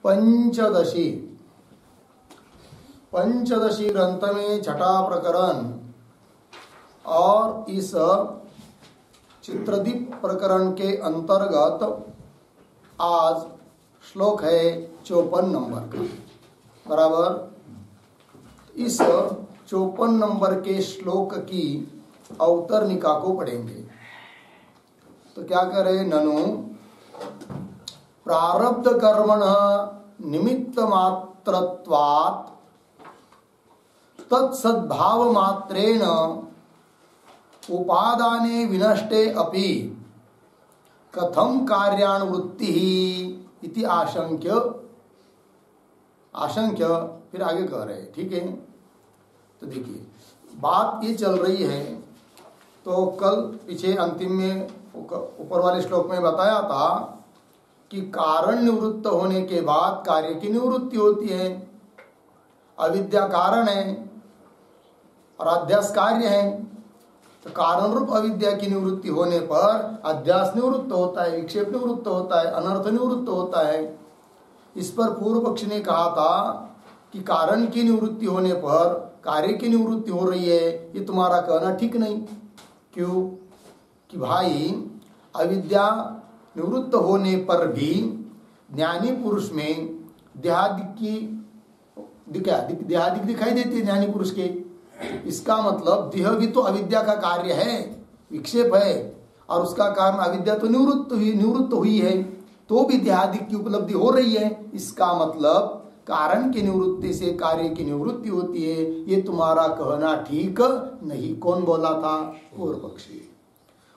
पंचदशी ग्रंथ में छठा प्रकरण और इस चित्रदीप प्रकरण के अंतर्गत आज श्लोक है 54 नंबर का। बराबर। इस 54 नंबर के श्लोक की अवतरणिका को पढ़ेंगे। तो क्या करें? ननु प्रारब्ध कर्मण निमित्त मात्रत्वात् तत्सद्भाव मात्रेण उपादाने विनष्टे अपि कथम कार्यानुवृत्ति इति आशंक्य फिर आगे कह रहे हैं। ठीक है, तो देखिए बात ये चल रही है। तो कल पीछे अंतिम में ऊपर वाले श्लोक में बताया था कि कारण निवृत्त होने के बाद कार्य की निवृत्ति होती है। अविद्या कारण है और अध्यास कार्य है। तो कारण रूप अविद्या की निवृत्ति होने पर अध्यास निवृत्त होता है, विक्षेप निवृत्त होता है, अनर्थ निवृत्त होता है। इस पर पूर्व पक्ष ने कहा था कि कारण की निवृत्ति होने पर कार्य की निवृत्ति हो रही है, ये तुम्हारा कहना ठीक नहीं। क्यों? कि भाई अविद्या निवृत्त होने पर भी ज्ञानी पुरुष में देहादिक दिखाई देती है ज्ञानी पुरुष के। इसका मतलब देह भी तो अविद्या का कार्य है, विक्षेप है, और उसका कारण अविद्या तो निवृत्त हुई है, तो भी देहादिक की उपलब्धि हो रही है। इसका मतलब कारण की निवृत्ति से कार्य की निवृत्ति होती है। ये तुम्हारा कहना ठीक नहीं। कौन बोला था? पूर्व पक्षी।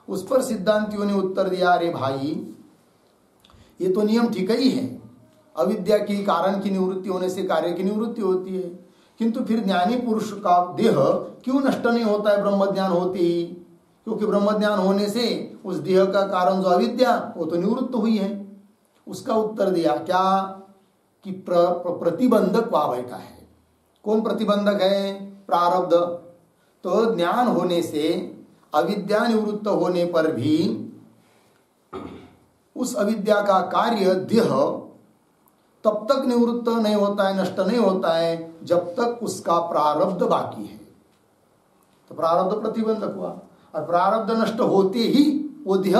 उस पर सिद्धांतियों ने उत्तर दिया, अरे भाई ये तो नियम ठीक ही है, अविद्या की कारण की निवृत्ति होने से कार्य की निवृत्ति होती है, किंतु फिर ज्ञानी पुरुष का देह क्यों नष्ट नहीं होता है ब्रह्म ज्ञान होते ही? क्योंकि ब्रह्म ज्ञान होने से उस देह का कारण जो अविद्या वो तो निवृत्त हुई है। उसका उत्तर दिया क्या कि प्रतिबंधक वहां बैठा है। कौन प्रतिबंधक है? प्रारब्ध। तो ज्ञान होने से अविद्या निवृत्त होने पर भी उस अविद्या का कार्य देह तब तक निवृत्त नहीं होता है, नष्ट नहीं होता है, जब तक उसका प्रारब्ध बाकी है। तो प्रारब्ध प्रतिबंधक हुआ, और प्रारब्ध नष्ट होते ही वो देह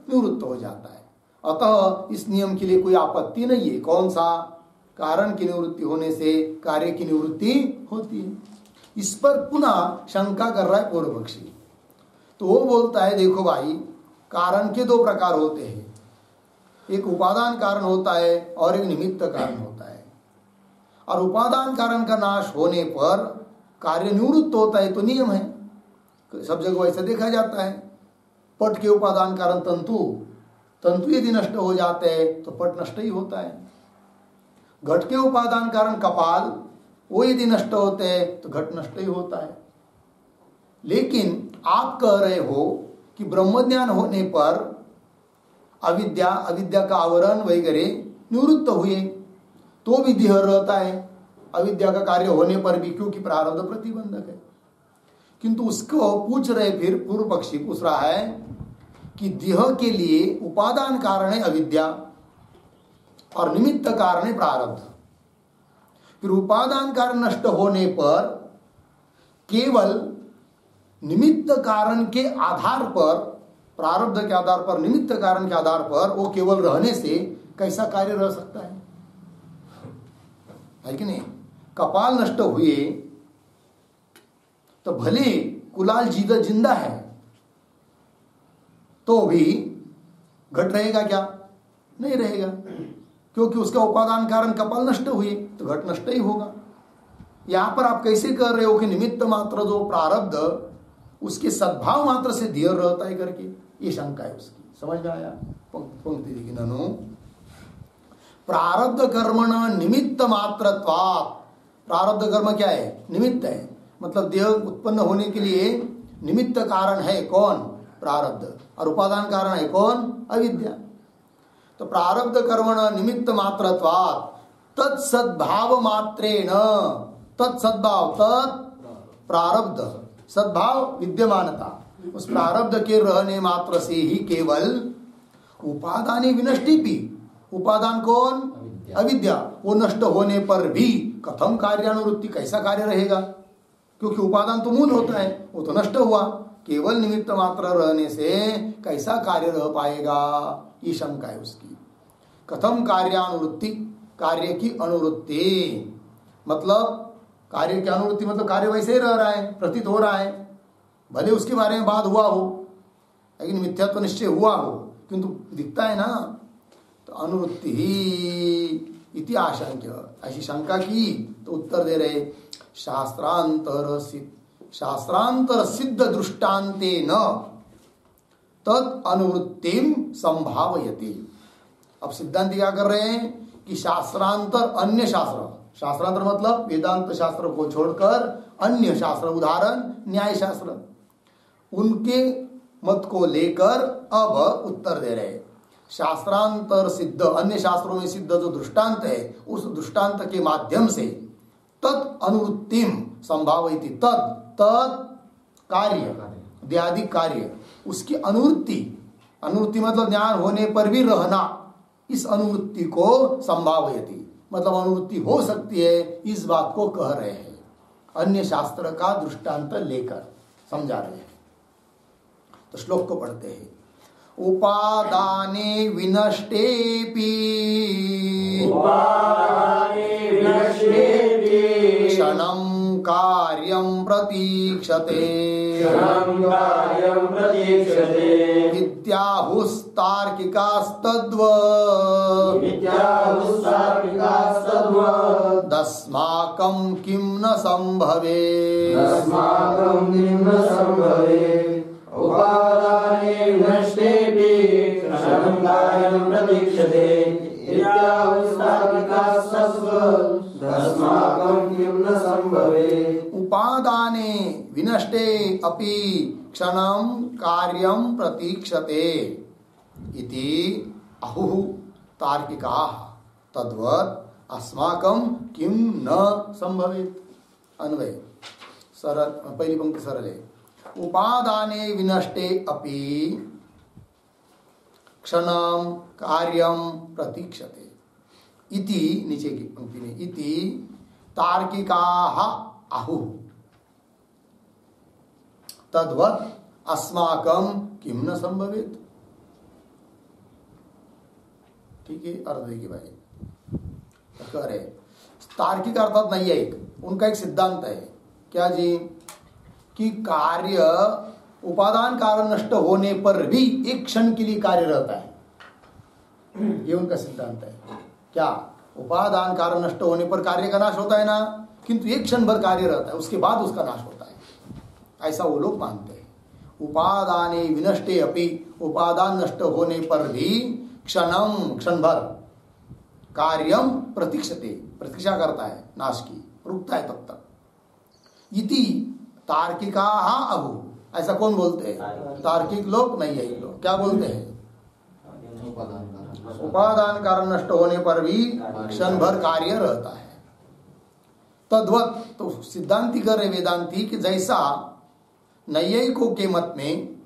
निवृत्त हो जाता है। अतः इस नियम के लिए कोई आपत्ति नहीं है। कौन सा? कारण की निवृत्ति होने से कार्य की निवृत्ति होती है। इस पर पुनः शंका कर रहा है पूर्व पक्षी। तो वो बोलता है, देखो भाई, कारण के दो प्रकार होते हैं, एक उपादान कारण होता है और एक निमित्त कारण होता है। और उपादान कारण का नाश होने पर कार्य निवृत्त होता है, तो नियम है, सब जगह वैसे देखा जाता है। पट के उपादान कारण तंतु यदि नष्ट हो जाते हैं तो पट नष्ट ही होता है। घट के उपादान कारण कपाल, वो यदि नष्ट होते हैं तो घट नष्ट ही होता है। लेकिन आप कह रहे हो कि ब्रह्मज्ञान होने पर अविद्या का आवरण वगैरह निवृत्त हुए, तो भी देह रहता है अविद्या का कार्य होने पर भी, क्योंकि प्रारब्ध प्रतिबंधक है। किंतु उसको पूछ रहे, फिर पूर्व पक्षी पूछ रहा है कि देह के लिए उपादान कारण है अविद्या और निमित्त कारण है प्रारब्ध। फिर उपादान कारण नष्ट होने पर केवल निमित्त कारण के आधार पर, प्रारब्ध के आधार पर, निमित्त कारण के आधार पर वो केवल रहने से कैसा कार्य रह सकता है कि नहीं? कपाल नष्ट हुए तो भले कुलाल जिंदा है तो भी घट रहेगा क्या? नहीं रहेगा, क्योंकि उसका उपादान कारण कपाल नष्ट हुए तो घट नष्ट ही होगा। यहां पर आप कैसे कर रहे हो कि निमित्त मात्र जो प्रारब्ध उसके सद्भाव मात्र से देह रहता है करके? ये शंका है उसकी। समझ में आया? पंक्ति देखिए, ननु प्रारब्ध कर्मण निमित्त मात्रत्वात्। प्रारब्ध कर्म क्या है? निमित्त है, मतलब देह उत्पन्न होने के लिए निमित्त कारण है कौन? प्रारब्ध। और उपादान कारण है कौन? अविद्या। तो प्रारब्ध कर्मण निमित्त मात्रत्वात् तत्सद्भाव मात्रेण, तत्सद्भाव, तत् प्रारब्ध, सद्भाव विद्यमानता, उस प्रारब्ध के रहने मात्र से ही केवल उपादानी विनष्टि भी। उपादान कौन? अविद्या, वो नष्ट होने पर भी कथम कार्यानुवृत्ति, कैसा कार्य रहेगा? क्योंकि उपादान तो मूल होता है, वो तो नष्ट हुआ, केवल निमित्त मात्र रहने से कैसा कार्य रह पाएगा, ये शंका है उसकी। कथम कार्यानुवृत्ति, कार्य की अनुवृत्ति मतलब कार्य की अनुवृत्ति मतलब कार्य वैसे ही रह रहा है, प्रतीत हो रहा है, भले उसके बारे में बात हुआ हो, लेकिन मिथ्यात्व निश्चय हुआ हो, किंतु दिखता है ना। तो अनुवृत्ति ही इति आशंक्य, ऐसी शंका की तो उत्तर दे रहे शास्त्रांतर सिद्ध दृष्टान्तेन तद अनुवृत्तिम संभावयति। अब सिद्धांत क्या कर रहे हैं कि शास्त्रांतर, अन्य शास्त्र, शास्त्रांतर मतलब वेदांत शास्त्र को छोड़कर अन्य शास्त्र, उदाहरण न्याय शास्त्र, उनके मत को लेकर अब उत्तर दे रहे। शास्त्रांतर सिद्ध, अन्य शास्त्रों में सिद्ध जो दृष्टांत है, उस दृष्टांत के माध्यम से तत् अनुवृत्तिम संभावयति, तत् कार्य, द्यादि कार्य, उसकी अनुवृत्ति, अनुवृत्ति मतलब ज्ञान होने पर भी रहना, इस अनुवृत्ति को संभावयति मतलब अनुवृत्ति हो सकती है, इस बात को कह रहे हैं, अन्य शास्त्र का दृष्टांत लेकर समझा रहे हैं। तो श्लोक को पढ़ते हैं। उपादाने विनष्टेपि क्षणं कार्यं प्रतीक्षते विद्याहुस्तार्किकास्तद्वदस्माकं किं न संभवेत्। उपादाने विनष्टेपि क्षणं कार्यं प्रतीक्षते विद्याहुस्तार्किकास्तद्वदस्माकं किं न संभवेत्। उपादाने विनष्टे अपि क्षणं कार्यं प्रतीक्षते इति आहुः तार्किकाः तद्वत् अस्माकं किं न संभवेत्। अन्वय सरल, पहली पंक्ति सरल है। उपादाने विनष्टे अपि क्षणं कार्यं प्रतीक्षते इति, नीचे की पंक्ति में इति तार्किकाः आहुः तद्वत् अस्माकं किं न संभवेत्। ठीक है, अर्थ देखिए भाई, कह रहे तार्किक अर्थात नैयायिक, उनका एक सिद्धांत है क्या जी, कि कार्य उपादान कारण नष्ट होने पर भी एक क्षण के लिए कार्य रहता है, ये उनका सिद्धांत है। क्या उपादान कारण नष्ट होने पर कार्य का नाश होता है ना, किंतु एक क्षण भर कार्य रहता है, उसके बाद उसका नाश होता है, ऐसा वो लोग मानते हैं। उपादाने विनष्टे अपि, उपादान नष्ट होने पर भी क्षणम, क्षण भर, कार्यम प्रतीक्षते, प्रतीक्षा करता है नाश की, रुकता है तब तक। इति तार्किकाः आहुः, ऐसा कौन बोलते हैं? तार्किक लोग, नहीं यही लोग क्या बोलते हैं? उपादान कारण नष्ट होने पर भी क्षण भर कार्य रहता है। तद्वत, तो सिद्धांति कर रहे वेदांती कि जैसा नैयायिकों के मत में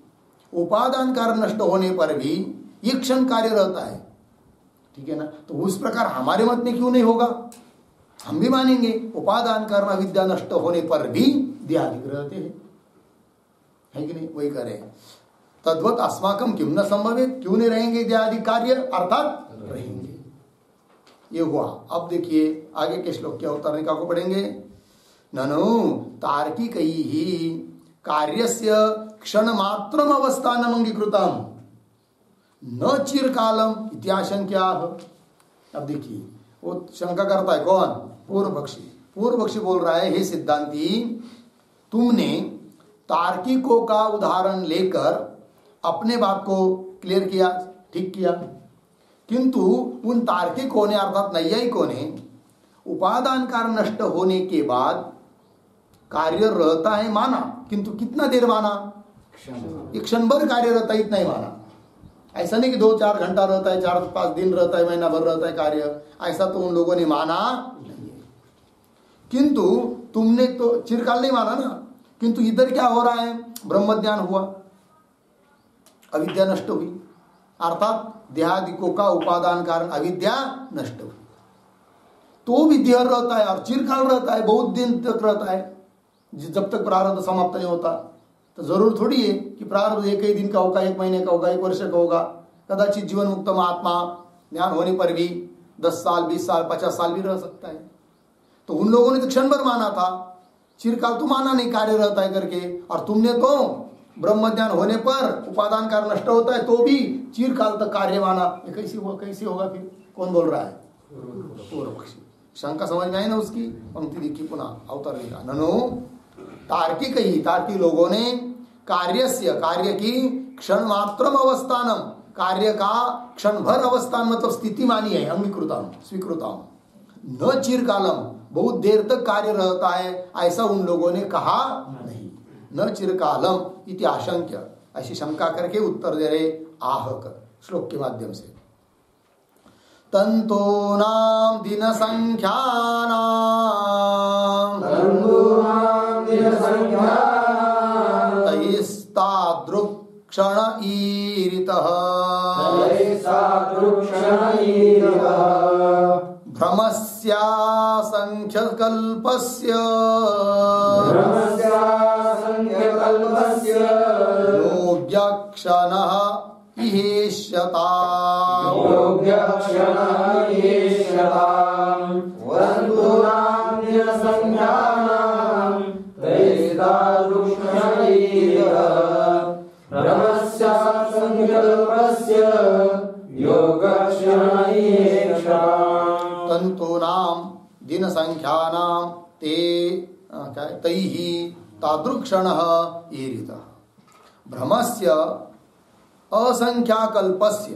उपादान कारण नष्ट होने पर भी एक क्षण कार्य रहता है, ठीक है ना, तो उस प्रकार हमारे मत में क्यों नहीं होगा? हम भी मानेंगे उपादान कारण अविद्या नष्ट होने पर भी देहादिक रहते हैं, है कि नहीं? वही करे तद्वत अस्माकम किम न संभवेत, क्यों नहीं रहेंगे देहादि कार्य, अर्थात रहेंगे। ये हुआ। अब देखिए आगे के श्लोक क्या उत्तरने का को पढ़ेंगे। ननु तार्किकैः कार्यस्य क्षणमात्रम अवस्थानम अंगीकृतम न चिरकालम इत्याशंक्याः। अब देखिए वो शंका करता है कौन? पूर्व पक्षी। पूर्व पक्षी बोल रहा है, हे सिद्धांती, तुमने तार्किकों का उदाहरण लेकर अपने बात को क्लियर किया, ठीक किया, किंतु उन तार्किकों ने अर्थात नैयायिकों ने उपादान कारण नष्ट होने के बाद कार्य रहता है माना, किंतु कितना देर माना? एक क्षण भर कार्य रहता है, इतना ही माना। ऐसा नहीं कि 2-4 घंटा रहता है, 4-5 दिन रहता है, महीना भर रहता है कार्य, ऐसा तो उन लोगों ने माना नहीं है। किंतु तुमने तो चिरकाल नहीं माना ना, किंतु इधर क्या हो रहा है? ब्रह्म ज्ञान हुआ, अविद्या नष्ट हुई, अर्थात देहादिकों का उपादान कारण अविद्या नष्ट हुई। तो भी देह रहता है और चिरकाल रहता है, बहुत दिन तक रहता है, जब तक प्रारब्ध समाप्त नहीं होता। तो जरूर थोड़ी है कि प्रारब्ध एक ही दिन का होगा, 1 महीने का होगा, 1 वर्ष का होगा। कदाचित जीवन मुक्त महात्मा ज्ञान होने पर भी 10 साल, 20 साल, 50 साल भी रह सकता है। तो उन लोगों ने तो क्षण भर माना था, चिरकाल तो माना नहीं, कार्य रहता है करके। और तुमने तो ब्रह्म ज्ञान होने पर उपादान कार्य नष्ट होता है तो भी चिरकाल तक कार्य माना। ये कैसे हुआ, कैसे होगा? फिर कौन बोल रहा है? पूर्व पक्षी। शंका समझ में आई ना उसकी? पंक्ति देखी पुनः, अवतर लिखा। ननु तार्किक ही, तार्किक लोगों ने कार्यस्य, कार्य की क्षण मात्रम अवस्थानम, कार्य का क्षण भर अवस्थान मतलब स्थिति मानी है, अंगीकृतम, स्वीकृतम। न चिरकालम, बहुत देर तक कार्य रहता है, ऐसा उन लोगों ने कहा नहीं। न चिरकालम इति आशंक्य, ऐसी शंका करके उत्तर दे रहे आहक श्लोक के माध्यम से। तंतूनां दिन संख्यानां तैस्तादृक्षण ईरितः भ्रमस्यासंख्यकल्पस्य योग्यक्षणः इहेष्यताम् तंतूनां दिन संख्यानां ते तैः तादृक्षणः ईरितः भ्रमस्य असंख्याकल्पस्य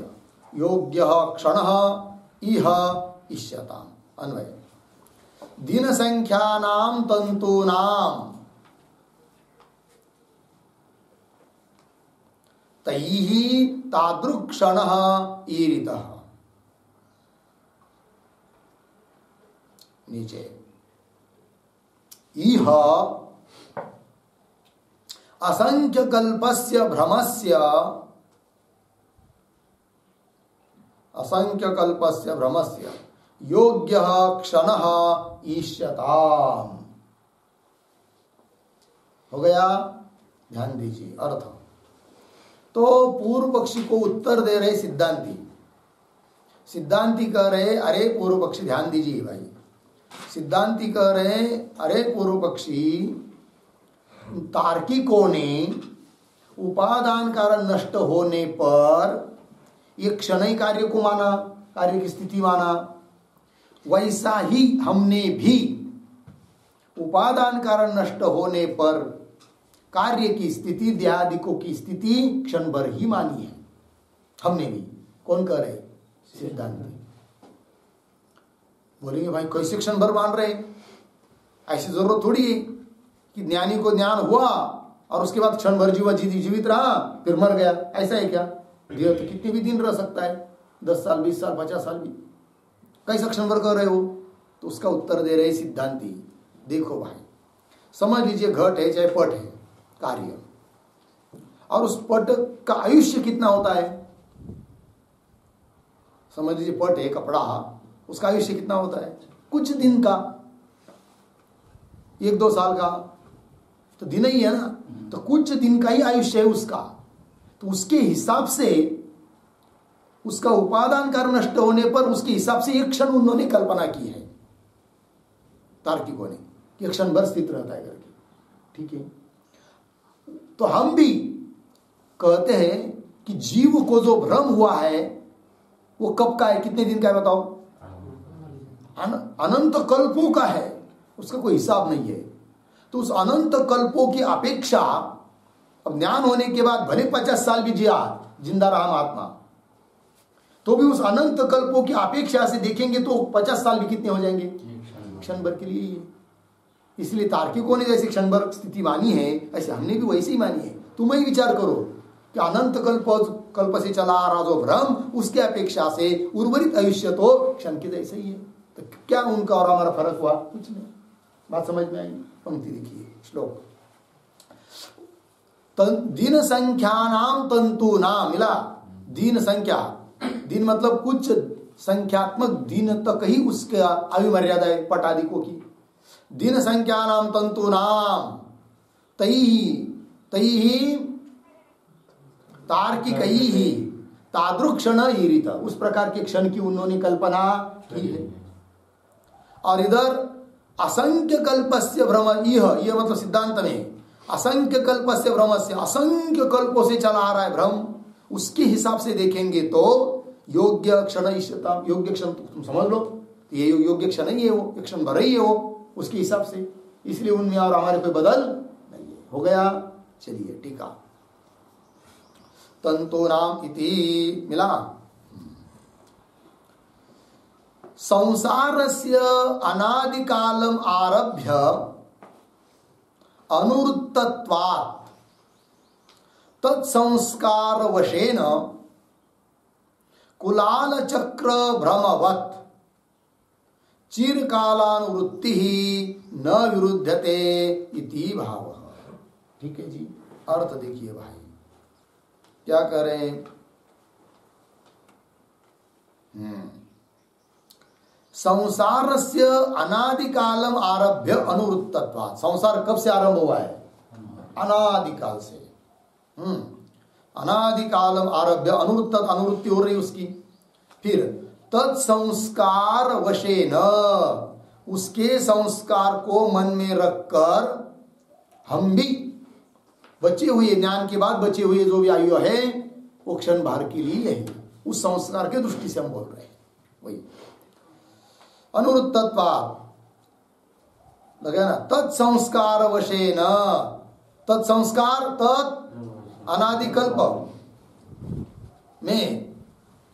योग्यः क्षणः इह इष्यताम्। अन्वय दिन संख्यानां तंतूनां तैः तादृक्षणः ईरितः। नीचे इह असंख्य कल्पस्य भ्रमस्य, असंख्य कल्पस्य भ्रमस्य योग्यः क्षणः ईष्यताम्। हो गया? ध्यान दीजिए अर्थ। तो पूर्व पक्षी को उत्तर दे रहे सिद्धांती। सिद्धांती कह रहे अरे पूर्व पक्षी ध्यान दीजिए भाई। सिद्धांती कह रहे अरे पूर्व पक्षी, तार्किकों ने उपादान कारण नष्ट होने पर ये क्षण ही कार्य को माना, कार्य की स्थिति माना। वैसा ही हमने भी उपादान कारण नष्ट होने पर कार्य की स्थिति, देहादिकों की स्थिति क्षण भर ही मानी है। हमने भी। कौन कह रहे? सिद्धांती। बोलेंगे भाई कैसे क्षण भर मान रहे? ऐसी जरूरत थोड़ी है कि ज्ञानी को ज्ञान हुआ और उसके बाद क्षण भर जीवित रहा फिर मर गया, ऐसा है क्या? देह तो कितने भी दिन रह सकता है, 10 साल, 20 साल, 50 साल भी। कैसा क्षण भर कर रहे हो? तो उसका उत्तर दे रहे सिद्धांती। देखो भाई, समझ लीजिए घट है चाहे पट है कार्य, और उस पट का आयुष्य कितना होता है? समझ लीजिए पट है कपड़ा, उसका आयुष्य कितना होता है? कुछ दिन का, 1-2 साल का तो दिन ही है ना। तो कुछ दिन का ही आयुष्य है उसका। तो उसके हिसाब से उसका उपादान कारण नष्ट होने पर उसके हिसाब से एक क्षण उन्होंने कल्पना की है तार्किकों ने कि क्षण भर स्थित रहता है करके। ठीक है, तो हम भी कहते हैं कि जीव को जो भ्रम हुआ है वो कब का है, कितने दिन का है बताओ? अनंत कल्पों का है, उसका कोई हिसाब नहीं है। तो उस अनंत कल्पों की अपेक्षा अब ज्ञान होने के बाद भले 50 साल भी जिंदा रहा महात्मा, तो भी उस अनंत कल्पों की अपेक्षा से देखेंगे तो 50 साल भी कितने हो जाएंगे? क्षण भर के लिए। इसलिए तार्किकों ने जैसे क्षण भर स्थिति मानी है ऐसे हमने भी वैसे ही मानी है। तुम ही विचार करो कि अनंत कल्प से चला आ रहा जो भ्रम, उसके अपेक्षा से उर्वरित आयुष्य तो क्षण के जैसे ही है। तो क्या उनका और हमारा फर्क हुआ? कुछ नहीं। बात समझ में आई? पंक्ति देखिए, श्लोक दिन संख्या नाम तंतु नाम मिला। दिन संख्या, दिन मतलब कुछ संख्यात्मक दिन तक ही उसके आयु मर्यादा है पटादिकों की। दिन संख्या नाम तंतु नाम तई तार्किक ही तादृक क्षण ईरित, उस प्रकार के क्षण की उन्होंने कल्पना की है। और इधर असंख्य कल्पस्य भ्रम, यह मतलब सिद्धांत में असंख्य कल्पस्य भ्रम से, असंख्य कल्पों से चला आ रहा है भ्रम, उसके हिसाब से देखेंगे तो योग्य क्षण इष्टता, योग्य क्षण तुम समझ लो ये योग्य क्षण ही है, वो क्षण भर ही है वो उसके हिसाब से, इसलिए उनमें और हमारे कोई बदल नहीं है। हो गया, चलिए टीका। तंतु नाम इति मिला। संसारस्य अनादिकालम आरभ्य अनुवृत्तत्वात् तत्संस्कार वशेन कुलाल चक्र भ्रमवत् चिरकालानुवृत्ति न विरुध्यते इति भाव। ठीक है जी, अर्थ देखिए भाई क्या करें। संसारस्य अनादिकालम आरभ्य अनुवृत्तत्वात्, संसार कब से आरंभ हुआ है? अनादिकाल से। अनादिकालम आरभ्य अनुवृत्त, अनुवृत्ति हो रही उसकी। फिर तत्संस्कार वशेन, उसके संस्कार को मन में रखकर हम भी बचे हुए, ज्ञान के बाद बचे हुए जो भी आयु है वो क्षण भर के लिए है, उस संस्कार के दृष्टि से हम बोल रहे हैं वही अनुवृत्तत्वात्, लगे ना। तत्संस्कार वशेन, तत्संस्कार तत् अनादिकल्प में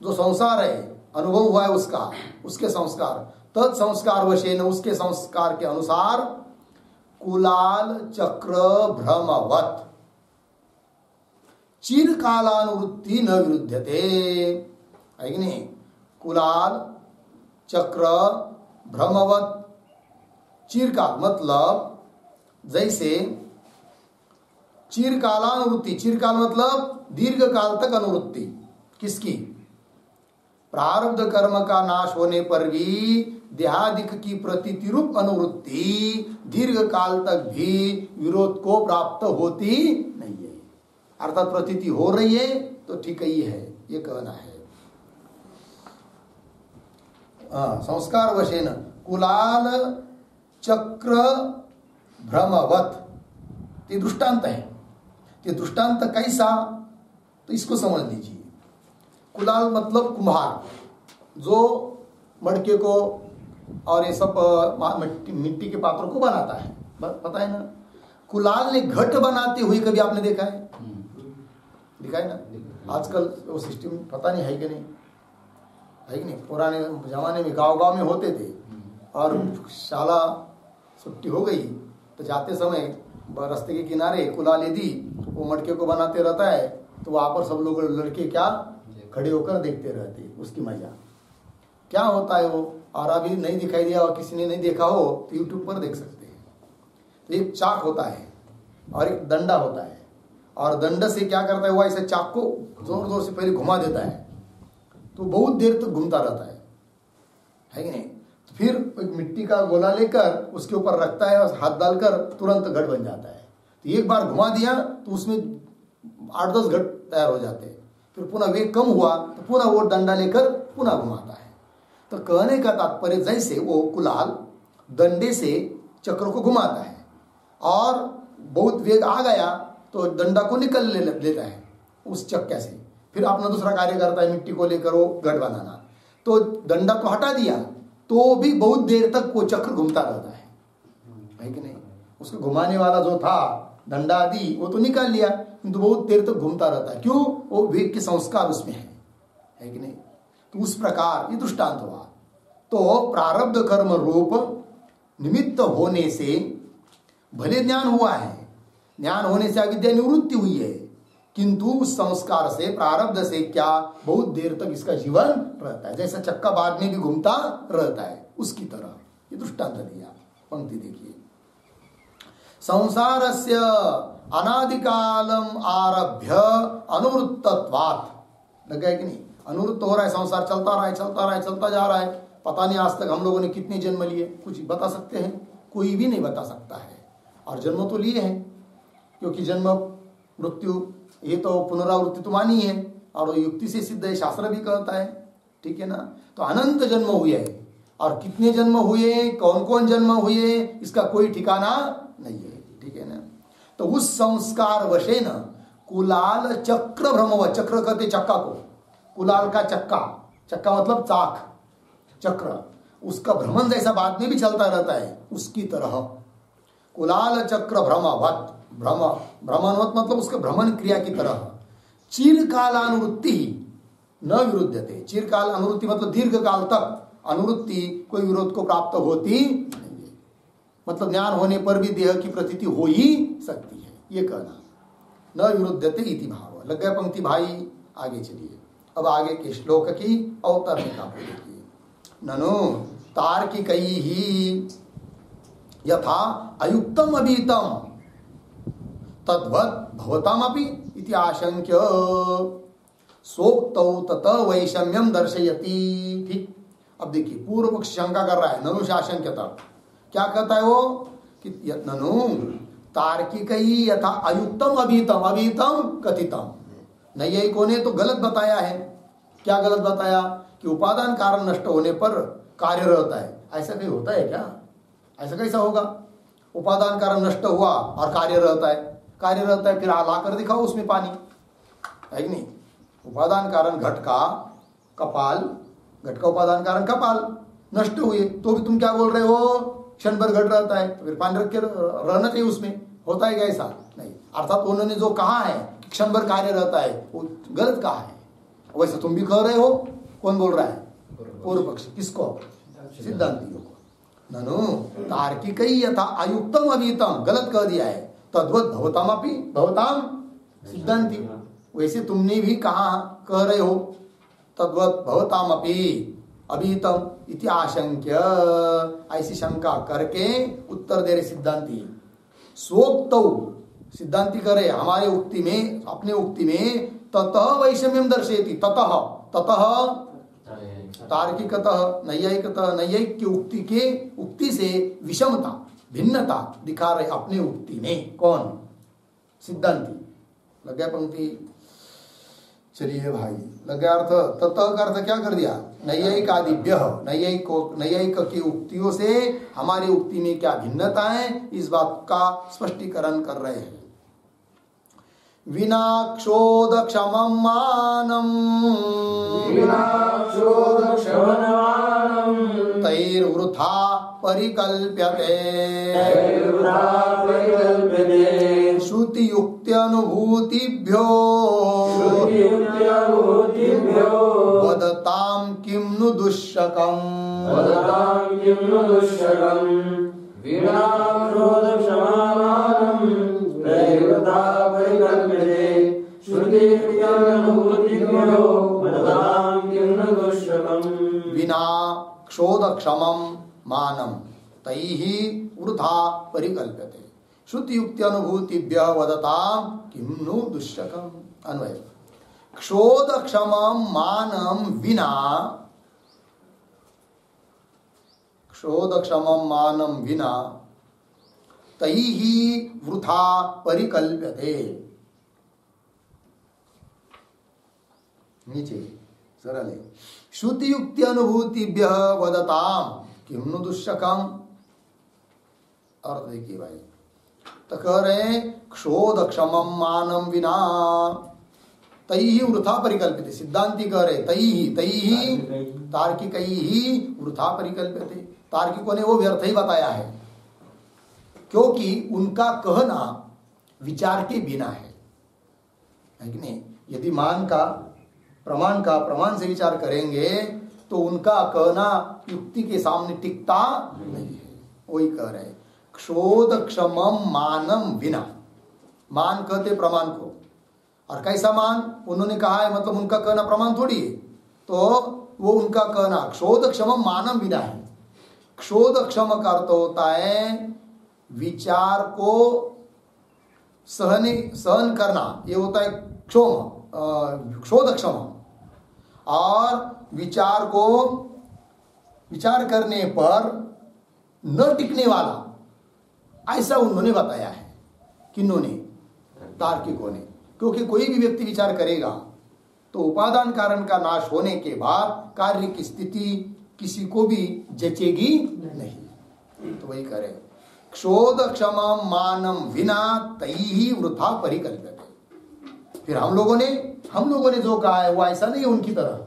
जो संसार है अनुभव हुआ है उसका, उसके संस्कार, तत्संस्कार वशेन, उसके संस्कार के अनुसार कुलाल चक्र भ्रमवत् चिरकालानुवृत्ति न विरुध्यते, है कि नहीं। कुलाल चक्र भ्रमवत्, चिरकाल मतलब जैसे चिरकालानुवृत्ति, चिरकाल मतलब दीर्घ काल तक अनुवृत्ति किसकी? प्रारब्ध कर्म का नाश होने पर भी देहादिक की प्रतीति रूप अनुवृत्ति दीर्घ काल तक भी विरोध को प्राप्त होती नहीं है, अर्थात प्रतीति हो रही है तो ठीक ही है, ये कहना है। संस्कार वशेन कुलाल चक्र भ्रमवत्, ये दृष्टांत है। ये दृष्टांत कैसा, तो इसको समझ लीजिए। कुलाल मतलब कुम्हार, जो मटके को और ये सब मिट्टी के पात्रों को बनाता है, पता है ना। कुलाल ने घट बनाते हुए कभी आपने देखा है? दिखा है ना। आजकल वो सिस्टम पता नहीं है कि नहीं, है कि नहीं। पुराने जमाने में गांव-गांव में होते थे, और शाला छुट्टी हो गई तो जाते समय रास्ते के किनारे कुलाल यदि वो मटके को बनाते रहता है तो वहां पर सब लोग लड़के क्या खड़े होकर देखते रहते, उसकी मजा क्या होता है वो। और अभी नहीं दिखाई दिया और किसी ने नहीं देखा हो तो यूट्यूब पर देख सकते हैं। तो एक चाक होता है और एक डंडा होता है, और दंड से क्या करता है वो ऐसे चाक को जोर जोर से पहले घुमा देता है, तो बहुत देर तक घूमता रहता है कि नहीं। तो फिर एक मिट्टी का गोला लेकर उसके ऊपर रखता है और हाथ डालकर तुरंत घट बन जाता है। तो एक बार घुमा दिया तो उसमें 8-10 घट तैयार हो जाते हैं। फिर पुनः वेग कम हुआ तो पुनः वो डंडा लेकर पुनः घुमाता है। तो कहने का तात्पर्य जैसे वो कुलाल डंडे से चक्र को घुमाता है और बहुत वेग आ गया तो डंडा को निकल लेता है उस चक्के से, फिर अपना दूसरा कार्य करता है, मिट्टी को लेकर वो घट बनाना। तो डंडा तो हटा दिया तो भी बहुत देर तक वो चक्र घूमता रहता है कि नहीं। उसको घुमाने वाला जो था डंडा आदि वो तो निकाल लिया, किंतु बहुत देर तक घूमता रहता है। क्यों? वो वेग के संस्कार उसमें है कि नहीं। तो उस प्रकार ये दृष्टांत हुआ। तो प्रारब्ध कर्म रूप निमित्त होने से भले ज्ञान हुआ है, ज्ञान होने से अविद्या निवृत्ति हुई है, किंतु उस संस्कार से प्रारब्ध से क्या बहुत देर तक इसका जीवन रहता है, जैसा चक्का बाद में भी घूमता रहता है उसकी तरह। ये दृष्टांत दिया। पंक्ति देखिए, संसारस्य अनादिकालम आरभ्य अनुवृत्तत्वात्, लगा है कि नहीं। अनुवृत्त हो रहा है, संसार चलता रहा है, चलता रहा है, चलता जा रहा है। पता नहीं आज तक हम लोगों ने कितने जन्म लिए, कुछ बता सकते हैं? कोई भी नहीं बता सकता है। और जन्म तो लिए हैं, क्योंकि जन्म मृत्यु ये तो पुनरावृत्ति तो मानी है और युक्ति से सिद्ध है, शास्त्र भी कहता है, ठीक है ना। तो अनंत जन्म हुए हैं, और कितने जन्म हुए, कौन कौन जन्म हुए, इसका कोई ठिकाना नहीं है, ठीक है ना। तो उस संस्कार वशे न कुलाल चक्र भ्रमव, चक्र कहते चक्का को, कुलाल का चक्का, चक्का मतलब चाक, चक्र, उसका भ्रमण जैसा बाद में भी चलता रहता है, उसकी तरह कुलाल चक्र भ्रमवत, भ्रमणवत मतलब उसके भ्रमण क्रिया की तरह चिरकालानुवृत्ति न विरुद्धते। चिरकाल अनुवृत्ति मतलब दीर्घ काल तक अनुवृत्ति कोई विरोध को प्राप्त होती नहीं है, मतलब ज्ञान होने पर भी देह की प्रतीति हो ही सकती है, ये कहना। न विरुद्धते इति भाव। लग गया पंक्ति भाई, आगे चलिए। अब आगे के श्लोक की अवतरणिका को देखिए। ननु तार्किकैः यथा अयुक्तम अभीतम तद्वत् भवतामपि इति आशंक्य सोक्तौ तत वैषम्यम दर्शयति। ठीक, अब देखिए पूर्व पक्ष शंका कर रहा है, ननु शाशंक्यता क्या कहता है वो कि ननु तार्किकैः यथा अयुक्तम अभीतम, अभीतम कथितम। नैयायिकों ने तो गलत बताया है। क्या गलत बताया? कि उपादान कारण नष्ट होने पर कार्य रहता है। ऐसा कहीं होता है क्या? ऐसा कैसा होगा? उपादान कारण नष्ट हुआ और कार्य रहता है, कार्य रहता है, फिर ला कर दिखाओ उसमें पानी, है कि नहीं? उपादान कारण घट का कपाल, घट का उपादान कारण कपाल नष्ट हुए तो भी तुम क्या बोल रहे हो? क्षण भर घट रहता है, तो फिर पानी रख के रहना चाहिए उसमें, होता है क्या ऐसा? नहीं। अर्थात उन्होंने जो कहा है क्षण भर कार्य रहता है वो गलत कहा है। वैसे तुम भी कह रहे हो। कौन बोल रहा है? पूर्व पक्ष। किसको? सिद्धांतियों को। ननु तार्किकैः यथा अयुक्तम अभीतम, गलत कह दिया है। तद्वत् भवतामपि, भवताम सिद्धांति, वैसे तुमने भी कहा, कह रहे हो। तद्वत् भवतामपि अभीतम इति आशंक्य, ऐसी शंका करके उत्तर दे रहे सिद्धांति। स्वोक्तौ, सिद्धांति करे हमारे उक्ति में, अपने उक्ति में ततः वैषम्यम दर्शयति। ततः, ततः तार्किकतः, नैयायिकतः, नैयायिक की उक्ति के, उक्ति से विषमता, भिन्नता दिखा रहे अपने उक्ति में। कौन? सिद्धांति। लग गया पंक्ति? चलिए भाई, लग गया अर्थ। ततः का अर्थ क्या कर दिया? नैयायिक आदिभ्य, नैयायिक की उक्तियों से हमारी उक्ति में क्या भिन्नता है, इस बात का स्पष्टीकरण कर रहे हैं। विना क्षोध क्षमं मानं तैर्वृथा परिकल्प्यते श्रुतियुक्त्यनुभूतिभ्यो वदतां किं नु दुष्यकम्। विना क्रोध क्षमामानं तैर्वृथा परिकल्प्यते श्रुतियुक्त्यनुभूतिभ्यो वदतां किं नु दुष्यकम्। विना क्षोध क्षमं मानं तैः वृथा परिकल्प्यते श्रुतियुक्त्यनुभूतिभ्यः वदतां किं नु दुष्यकम्। अन्वय। क्षोध क्षमं मानं विना, क्षोध क्षमं मानं विना तैः वृथा परिकल्प्यते। नीचे सरल है। श्रुतियुक्ति अनुभूतिभ्यः वदतां किं नु दुष्यकम्। अर्थ देखिए भाई, तो कह रहे क्षोध क्षमं मानं विना तैः वृथा परिकल्प्यते। सिद्धांति कह रहे तैः तार्किकैः वृथा परिकल्प्यते। तार्किकों ने वो व्यर्थ ही बताया है, क्योंकि उनका कहना विचार के बिना है कि नहीं? यदि मान का प्रमाण से विचार करेंगे तो उनका कहना युक्ति के सामने टिकता नहीं है। वही कह रहे क्षोध क्षमं मानं विना। मान कहते प्रमाण को, और कैसा मान उन्होंने कहा है, मतलब उनका कहना प्रमाण थोड़ी है। तो वो उनका कहना क्षोध क्षमं मानं विना है। क्षोध क्षम का अर्थ होता है विचार को सहन करना, ये होता है क्षोध क्षम। और विचार को विचार करने पर न टिकने वाला, ऐसा उन्होंने बताया है। किन्होंने? तार्किकों ने। क्योंकि कोई भी व्यक्ति विचार करेगा तो उपादान कारण का नाश होने के बाद कार्य की स्थिति किसी को भी जचेगी नहीं। तो वही करे, क्षोध क्षम मानम विना तैहि वृथा परिकल्प्यते। फिर हम लोगों ने जो कहा है वो ऐसा नहीं है उनकी तरह।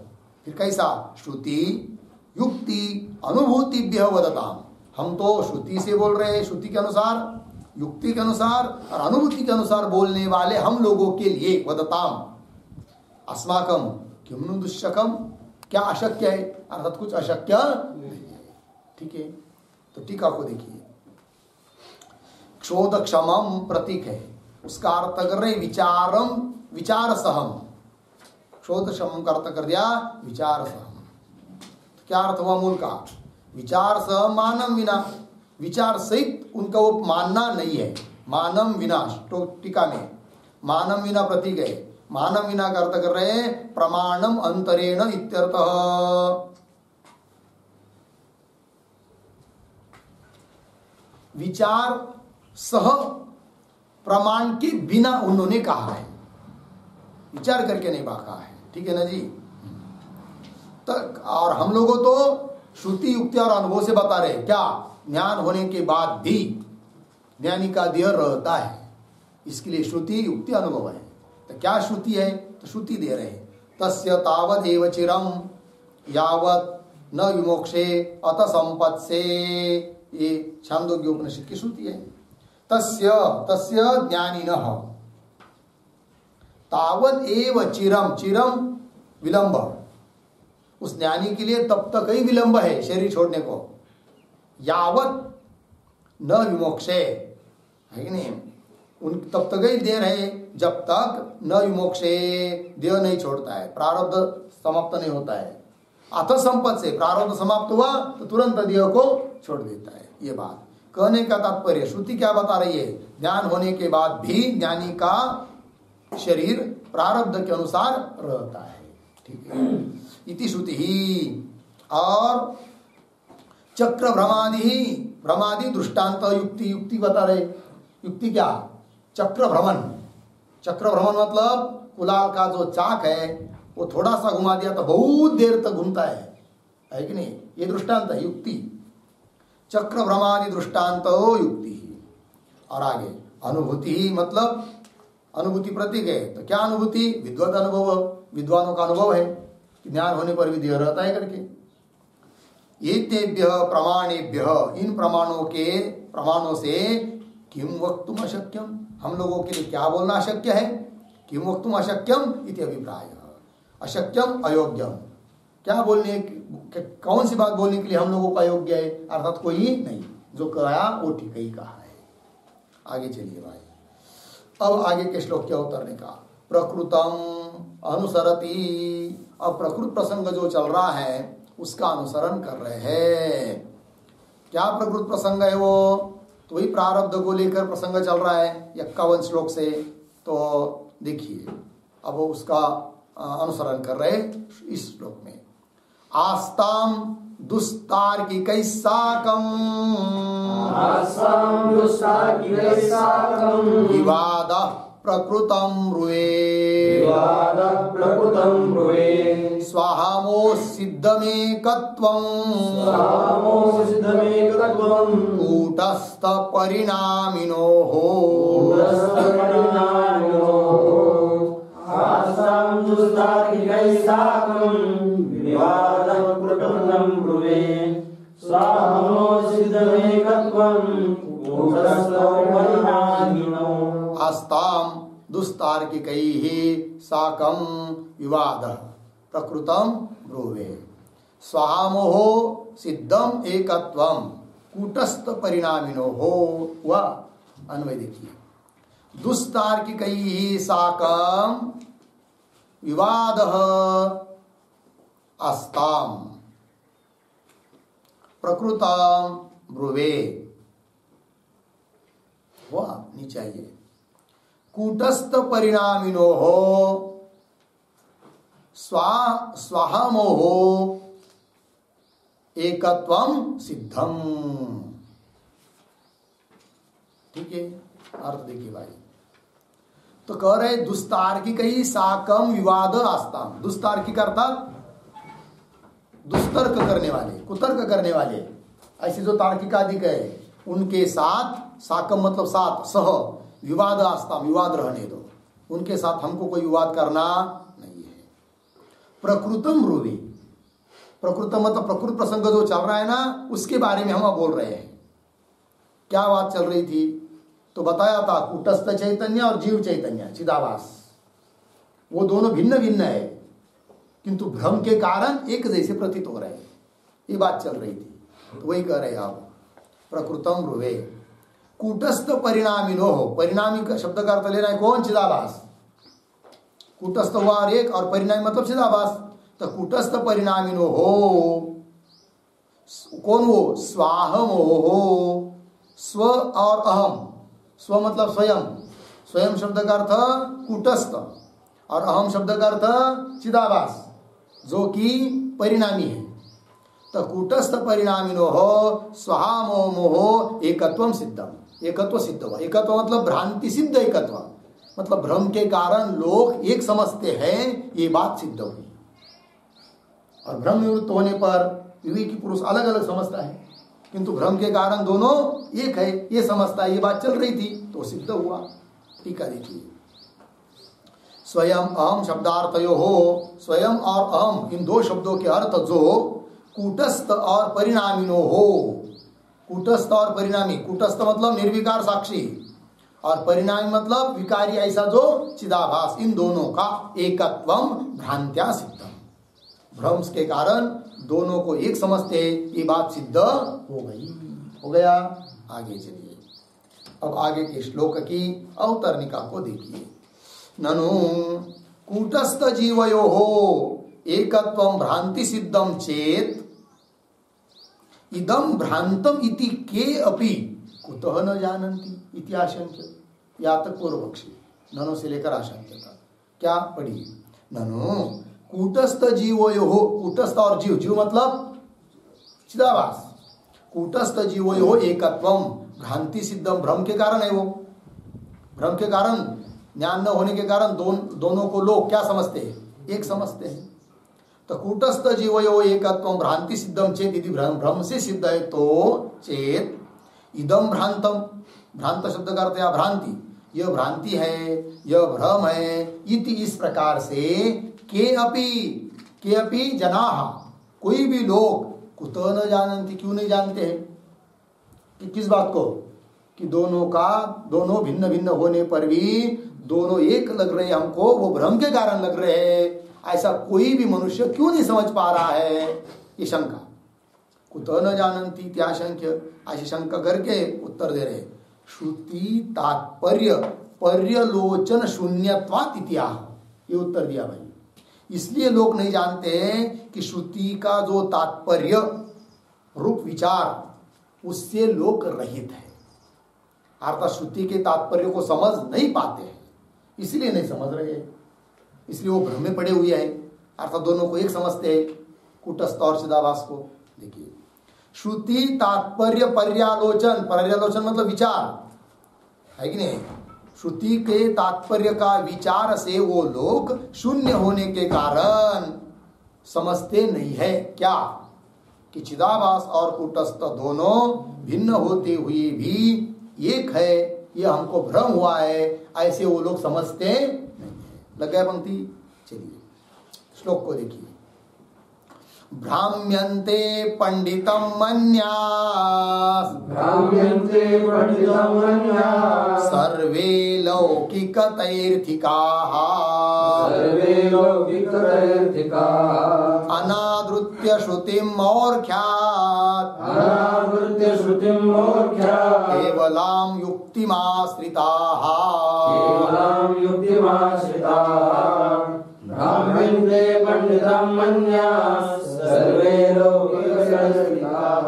फिर कैसा? श्रुति युक्ति अनुभूतिभ्य वदताम। हम तो श्रुति से बोल रहे हैं, श्रुति के अनुसार, युक्ति के अनुसार और अनुभूति के अनुसार बोलने वाले हम लोगों के लिए। वदताम अस्माकम किम नु दुष्यकम, क्या अशक्य है? अर्थात कुछ अशक्य नहीं है। ठीक है, तो टीका को देखिए। क्षोध क्षमम प्रतीक है, उसका अर्थ कर रहे विचारम विचार सहम। क्षोध क्षमम का अर्थ कर दिया विचार सहम। तो क्या अर्थ हुआ मूल का? विचार सह मानम विना, विचार सहित उनका वो मानना नहीं है। मानम विना, तो टीका में मानम विना प्रतीक है। मानम विना का अर्थ कर रहे हैं प्रमाणम अंतरेण इत्यर्थः। विचार सह प्रमाण के बिना उन्होंने कहा है, विचार करके नहीं कहा है। ठीक है ना जी? तक और हम लोगों तो श्रुति युक्ति और अनुभव से बता रहे क्या? ज्ञान होने के बाद भी ज्ञानी का देह रहता है, इसके लिए श्रुति युक्ति अनुभव है। तो क्या श्रुति है? तो श्रुति दे रहे तस्य तावदेव चिरम यावत न विमोक्षे अत संपत्से। ये छांदोग्य उपनिषद की श्रुति है। तस्य ज्ञानिनः तावद एव चिरम, चिरम विलंब, उस ज्ञानी के लिए तब तक ही विलंब है शरीर छोड़ने को। यावत न विमोक्षे, है कि नहीं? उन तब तक ही देर है जब तक न विमोक्षे, देह नहीं छोड़ता है, प्रारब्ध समाप्त नहीं होता है। अथ संपत्त से प्रारब्ध समाप्त हुआ तो तुरंत देह को छोड़ देता है। ये बात कहने का तात्पर्य श्रुति क्या बता रही है? ज्ञान होने के बाद भी ज्ञानी का शरीर प्रारब्ध के अनुसार रहता है। ठीक है, इति श्रुति ही। और चक्र भ्रमादि दृष्टांत युक्ति, युक्ति बता रहे। युक्ति क्या? चक्र भ्रमण। चक्र भ्रमण मतलब कुलाल का जो चाक है वो थोड़ा सा घुमा दिया तो बहुत देर तक घूमता है कि नहीं? ये दृष्टांत है युक्ति। चक्र भ्रमादि दृष्टांत युक्ति। और आगे अनुभूति मतलब अनुभूति प्रतीक है। तो क्या अनुभूति? विद्वत अनुभव, विद्वानों का अनुभव है कि ज्ञान होने पर भी देह रहता है करके। एतेभ्य प्रमाणेभ्य, इन प्रमाणों से किम वक्तुम अशक्यम, हम लोगों के लिए क्या बोलना अशक्य है? किम वक्तुम अशक्यम इति अभिप्राय। अशक्यम अयोग्यम, क्या बोलने, कौन सी बात बोलने के लिए हम लोगों का अयोग्य है? अर्थात कोई नहीं, जो कहा वो ठीक ही कहा है। आगे चलिए भाई, अब आगे के श्लोक क्या उतरने का। प्रकृतम अनुसरति, अब प्रकृत प्रसंग जो चल रहा है उसका अनुसरण कर रहे हैं। क्या प्रकृत प्रसंग है वो? तो वही प्रारब्ध को लेकर प्रसंग चल रहा है 51 श्लोक से। तो देखिए अब उसका अनुसरण कर रहे इस श्लोक में। आस्ताम दुस्तार्किकै साकं विवादः प्रकृतं ब्रुवे स्वाहामो सिद्धमेकत्वं कूटस्थ परिणामिनोः आस्ताम दुस्तार्किकैः साकं विवादः प्रकृतं ब्रुवे स्वाहामोह सिद्धम एकत्वं कूटस्थ परिणामिनोः। वह अन्वय देखिए। दुस्तार्किकैः साकं विवादः आस्ताम प्रकृतं ब्रुवे, वह नीचे आइए। कूटस्थ परिणामिनो हो स्वाहमोहो एकत्वम सिद्धम। ठीक है, अर्थ देखिए भाई। तो कह रहे दुस्तार्किक ही साकम विवाद आस्ताम। दुस्तार्किक अर्थात दुस्तर्क करने वाले, कुतर्क करने वाले, ऐसे जो तार्किकादिक है उनके साथ, साकम मतलब साथ, सह विवाद आस्ताम, विवाद रहने दो, उनके साथ हमको कोई विवाद करना नहीं है। प्रकृतम ब्रूवी, प्रकृतम मतलब प्रकृत प्रसंग जो चल रहा है ना, उसके बारे में हम अब बोल रहे हैं। क्या बात चल रही थी? तो बताया था कूटस्थ चैतन्य और जीव चैतन्य चिदाभास, वो दोनों भिन्न भिन्न है, किंतु भ्रम के कारण एक जैसे प्रतीत हो रहे हैं, ये बात चल रही थी। तो वही कह रहे आप प्रकृतम ब्रुवे कूटस्थ परिणामिनो हो। परिणामी का शब्द का अर्थ लेना है कौन? चिदाभास। कूटस्थ हुआ और एक, और परिणामी मतलब चिदाभास। तो कूटस्थ परिणामिनो हो, कौन वो? स्वाहम हो, स्व और अहम। स्व मतलब स्वयं, स्वयं शब्द का अर्थ कूटस्थ, और अहम शब्द का अर्थ चिदाभास, जो कि परिणामी है। तो कूटस्थ परिणामिनो हो स्वाहामो मोहो एकत्वम सिद्धम। एकत्व सिद्ध हुआ। एकत्व मतलब भ्रांति सिद्ध एकत्व, मतलब भ्रम के कारण लोग एक समझते हैं, ये बात सिद्ध हुई। और भ्रम निवृत्त होने पर विवेकी पुरुष अलग अलग समझता है, किंतु भ्रम के कारण दोनों एक है, ये समझता है, ये बात चल रही थी, तो सिद्ध हुआ। टीका देखिए, स्वयं अहम शब्दार्थयो हो, स्वयं और अहम इन दो शब्दों के अर्थ जो कूटस्थ और परिणामिनो हो। कूटस्थ और परिणामी, कूटस्थ मतलब निर्विकार साक्षी, और परिणामी मतलब विकारी ऐसा जो चिदाभास, इन दोनों का एकत्वम भ्रांत्या सिद्धम। भ्रम के कारण दोनों को एक समझते, ये बात सिद्ध हो गई। हो गया। आगे चलिए, अब आगे के श्लोक की अवतरणिका को देखिए। ननु कूटस्थ जीवयो हो एकत्वम भ्रांति सिद्धम चेत इदम भ्रांतम इति के अपि कुतः न जानन्ति इति आशंक्य। या तक पूर्व पक्षी ननु से लेकर आशंक्य तक क्या पढ़िए। ननु कूटस्थ जीवयो हो, कूटस्थ और जीव, जीव मतलब चिदाभास, कूटस्थ जीवयो हो एकत्वम भ्रांति सिद्धम। भ्रम के कारण है वो, भ्रम के कारण, ज्ञान न होने के कारण दोनों को लोग क्या समझते हैं? एक समझते हैं। तो कूटस्थ जीवयो एकत्वम भ्रांति सिद्धम चेत, यदि भ्रम से सिद्ध है तो चेत इदम भ्रांतम, भ्रांत शब्द का अर्थ है भ्रांति, यह भ्रांति है, यह भ्रम है, इति इस प्रकार से के अपि जनाः, कोई भी लोग कुतः न जानन्ति, क्यों नहीं जानते हैं? कि किस बात को? कि दोनों भिन्न भिन्न होने पर भी दोनों एक लग रहे हमको, वो भ्रम के कारण लग रहे हैं, ऐसा कोई भी मनुष्य क्यों नहीं समझ पा रहा है? ये शंका। कुतः न जानन्ति इत्याशंक्य, ऐसी शंका करके उत्तर दे रहे श्रुति तात्पर्य पर्यलोचन शून्यत्वात् इत्याह। ये उत्तर दिया भाई। इसलिए लोग नहीं जानते कि श्रुति का जो तात्पर्य रूप विचार, उससे लोक रहित है, अर्थात श्रुति के तात्पर्य को समझ नहीं पाते हैं, इसलिए नहीं समझ रहे हैं, इसलिए वो भ्रम में पड़े हुए हैं, अर्थात दोनों को एक समझते हैं, कूटस्थ और चिदाभास को। देखिए, श्रुति तात्पर्य पर्यालोचन, पर्यालोचन मतलब विचार है कि नहीं? श्रुति के तात्पर्य का विचार से वो लोग शून्य होने के कारण समझते नहीं है क्या? कि चिदाभास और कूटस्थ दोनों भिन्न होते हुए भी एक है, ये हमको भ्रम हुआ है, ऐसे वो लोग समझते नहीं है। लग गया पंक्ति? चलिए श्लोक को देखिए। भ्राम्यन्ते पंडितम मन्यास, भ्राम्यन्ते पंडितम मन्यास, सर्वे लौकिकतैर्थिकाः, सर्वे लौकिकतैर्थिकाः, अनादृत्य श्रुतिं मौर्ख्यात्, अनावृत्य श्रुतिं मौर्ख्यात्, केवलां युक्तिमाश्रिताः, केवलां युक्तिमाश्रिताः। भ्राम्यन्ते पंडितम मन्यास, सर्वे लौकिकतैर्थिकाः,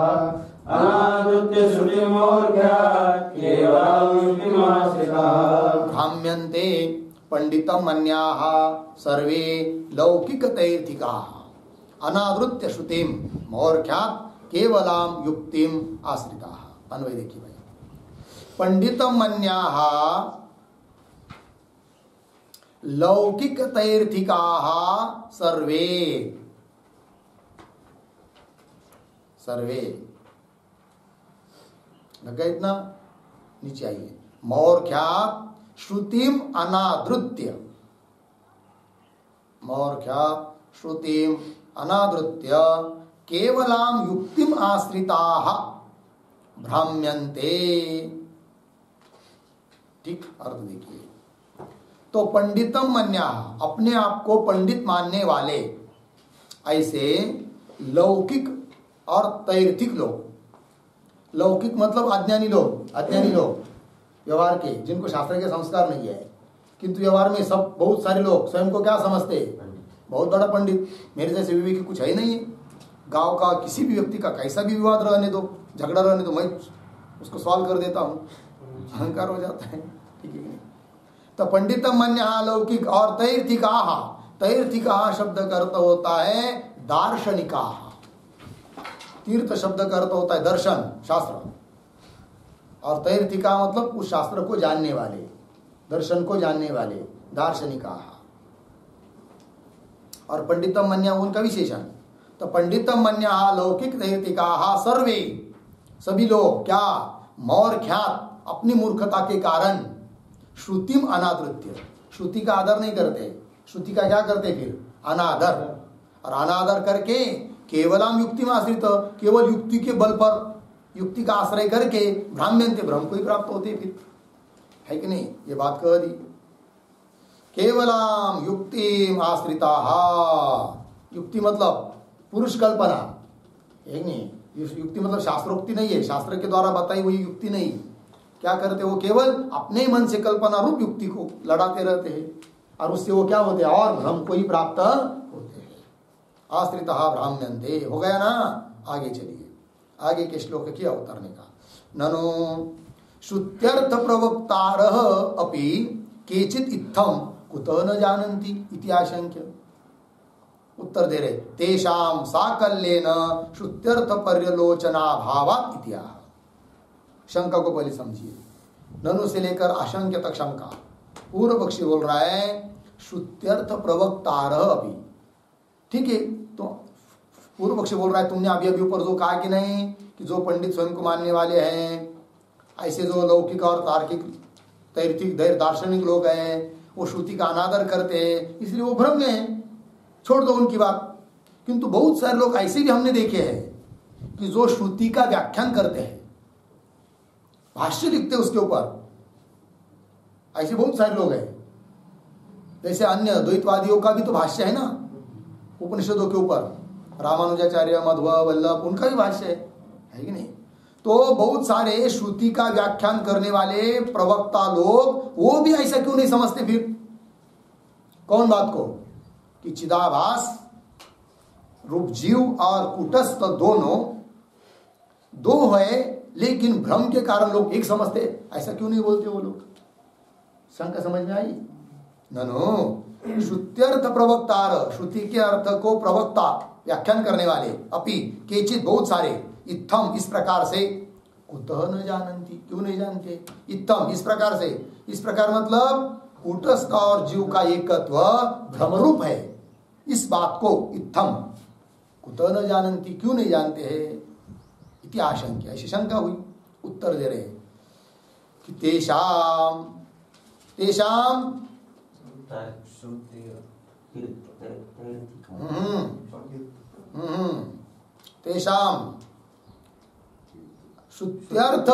अनावृत्य श्रुतिं मौर्ख्यात्, केवलां युक्तिमाश्रिताः। भ्राम्यन्ते पंडितम मन्याः सर्वे लौकिकतैर्थिकाः अनादृत्य श्रुतिम मौर्ख्यात् केवलाम युक्तिम आश्रिताः। अन्वय देखिए भाई, पंडितम मन्याः लौकिकतैर्थिकाः सर्वे सर्वे लगा इतना, नीचे आइए, मौर्ख्यात् श्रुतिम अनादृत्य, मौर्ख्यात् श्रुतिम अनादृत्य केवलाम युक्तिम आश्रिताः भ्राम्यन्ते। ठीक अर्थ देखिए, तो पंडितम मन्या, अपने आप को पंडित मानने वाले, ऐसे लौकिक और तैर्थिक लोग, लौकिक मतलब अज्ञानी लोग, अज्ञानी लोग व्यवहार के, जिनको शास्त्र के संस्कार नहीं है, किंतु व्यवहार में सब बहुत सारे लोग स्वयं को क्या समझते हैं, बहुत बड़ा पंडित, मेरे जैसे विवेकी कुछ है ही नहीं है। गांव का किसी भी व्यक्ति का कैसा भी विवाद रहने दो, झगड़ा रहने दो, मैं उसको सॉल्व कर देता हूँ, अहंकार हो जाता है। ठीक है नहीं? तो पंडितम मन्यः लौकिक और तैर्थिकाः, तैर्थिकाः शब्द का अर्थ होता है दार्शनिकाः, तीर्थ शब्द का अर्थ होता है दर्शन शास्त्र, और तैर्थिका मतलब उस शास्त्र को जानने वाले, दर्शन को जानने वाले, दार्शनिकाः। और पंडितम मन्या उनका विशेषण, तो पंडितम मन्या लौकिक तैर्थिकाः सर्वे, सभी लोग क्या, मौर्ख्यात् अपनी मूर्खता के कारण, श्रुतिम अनादृत्य, श्रुति का आदर नहीं करते, श्रुति का क्या करते फिर, अनादर, और अनादर करके केवलम युक्ति में आश्रित, केवल युक्ति के बल पर, युक्ति का आश्रय करके भ्राम्यन्ते, भ्रम को ही प्राप्त होते फिर, है कि नहीं, ये बात कह दी। केवलम युक्ति आश्रिताः, युक्ति मतलब पुरुष कल्पना, है नहीं, युक्ति मतलब शास्त्रोक्ति नहीं है, शास्त्र के द्वारा बताई हुई युक्ति नहीं। क्या करते वो, केवल अपने मन से कल्पना रूप युक्ति को लड़ाते रहते हैं, और उससे वो क्या होते हैं, और भ्रम को ही प्राप्त होते हैं। आश्रितः भ्राम्यन्ते, हो गया ना। आगे चलिए, आगे के श्लोक किया उतरने का, ननु श्रुत्यर्थ प्रवक्तारः अपि केचित् इत्थं कुतः न जानन्ति इति आशंक्य। उत्तर दे रहे, तेषां साकल्येन श्रुत्यर्थ पर्यलोचना भावात् इति आह। शंका को पहले समझिए, ननु से लेकर आशंक्य तक शंका। पूर्व पक्षी बोल रहा है श्रुत्यर्थ प्रवक्तारः अपि, ठीक है, तो पूर्व पक्षी बोल रहा है तुमने अभी अभी ऊपर जो कहा कि नहीं, कि जो पंडित स्वयं को मानने वाले हैं, ऐसे जो लौकिक और तार्किक तैर्थिक दार्शनिक लोग हैं, वो श्रुति का अनादर करते हैं, इसलिए वो भ्रम में है, छोड़ दो उनकी बात। किंतु बहुत सारे लोग ऐसे भी हमने देखे हैं कि जो श्रुति का व्याख्यान करते हैं, भाष्य लिखते उसके ऊपर, ऐसे बहुत सारे लोग हैं। जैसे अन्य द्वैतवादियों का भी तो भाष्य है ना उपनिषदों के ऊपर, रामानुजाचार्य, मध्व, वल्लभ, उनका भी भाष्य है कि नहीं। तो बहुत सारे श्रुति का व्याख्यान करने वाले प्रवक्ता लोग, वो भी ऐसा क्यों नहीं समझते फिर, कौन बात को, कि चिदाभास रूप जीव और कूटस्थ दोनों दो है, लेकिन भ्रम के कारण लोग एक समझते, ऐसा क्यों नहीं बोलते वो लोग। शंका समझ में आई। ननो श्रुत्यर्थ प्रवक्तार, श्रुति के अर्थ को प्रवक्ता व्याख्यान करने वाले, अपि केचित बहुत सारे, इत्थम इस प्रकार से, कुतः न जानन्ति क्यों नहीं जानते, इत्थम इस प्रकार से, इस प्रकार मतलब कूटस्थ और जीव का एकत्व भ्रमरूप है, इस बात को इत्थम कुतः न जानन्ति क्यों नहीं जानते हैं इति आशंका, ऐसी शंका हुई। उत्तर दे रहे कि तेषाम तेषाम तेषाम श्रुत्यर्थ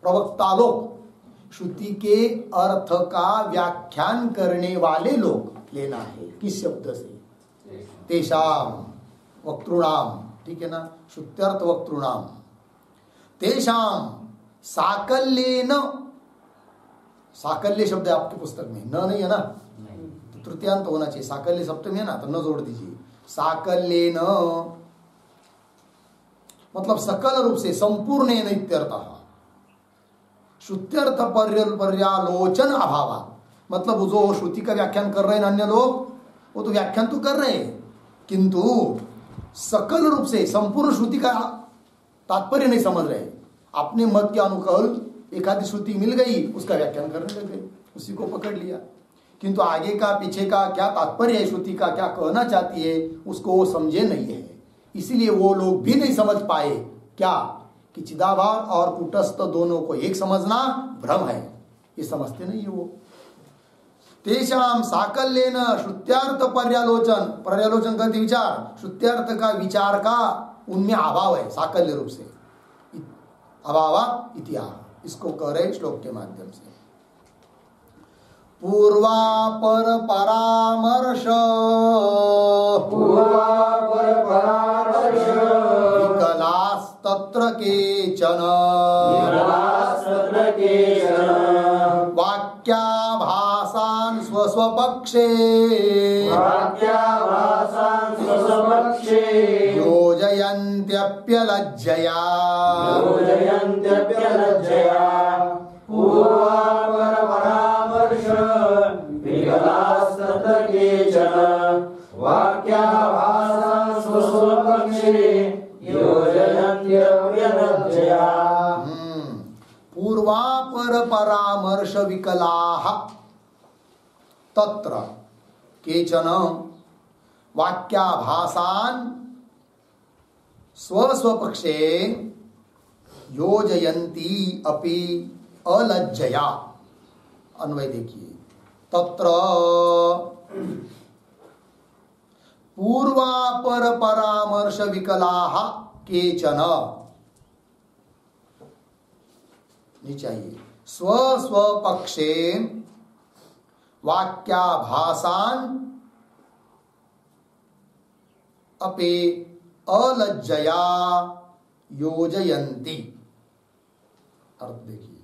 प्रवक्ता लोग, श्रुति के अर्थ का व्याख्यान करने वाले लोग लेना है, किस शब्द से, तेषाम वक्तृणाम, ठीक है ना, श्रुत्यर्थ वक्तृणाम, तेषाम साकल्येन, साकल्य शब्द है आपकी पुस्तक में, न नहीं है ना, तो तृतीयांत होना चाहिए, साकल्य सप्तमी है ना, तो न जोड़ दीजिए, साकल्येन मतलब सकल रूप से, संपूर्ण इत्यर्थः, श्रुत्यर्थ पर्यालोचन अभाव, मतलब जो श्रुति का व्याख्यान कर रहे हैं अन्य लोग, वो तो व्याख्यान तो कर रहे हैं, किंतु सकल रूप से संपूर्ण श्रुति का तात्पर्य नहीं समझ रहे। अपने मत के अनुकूल एक आधी श्रुति मिल गई, उसका व्याख्यान करने लगे, उसी को पकड़ लिया, किंतु आगे का पीछे का क्या तात्पर्य है, श्रुति का क्या कहना चाहती है, उसको वो समझे नहीं है। इसीलिए वो लोग भी नहीं समझ पाए क्या कि चिदाभार और कूटस्थ दोनों को एक समझना भ्रम है, ये समझते नहीं है वो। तेषाम साकल्येन श्रुत्यार्थ पर्यालोचन, पर्यालोचन करते विचार, श्रुत्यार्थ का विचार का उनमें अभाव है, साकल्य रूप से अभाव इतिहास, इसको कह रहे श्लोक के माध्यम से। पूर्वापर परामर्श विकलास्तत्र केचन वाक्याभासान् स्वस्वपक्षे योजयन्त्यप्यलज्जया पूर्वापर परामर्श विकलाः तत्र केचन वाक्याभासान् स्वस्वपक्षे योजयन्ति अपि अलज्जया। अन्वय देखिए, तत्र पूर्वापर परामर्श विकलाः केचन, नीचे आइए, स्व स्वपक्षे वाक्याभासान् अपि अलज्जया योजयन्ति। अर्थ देखिए,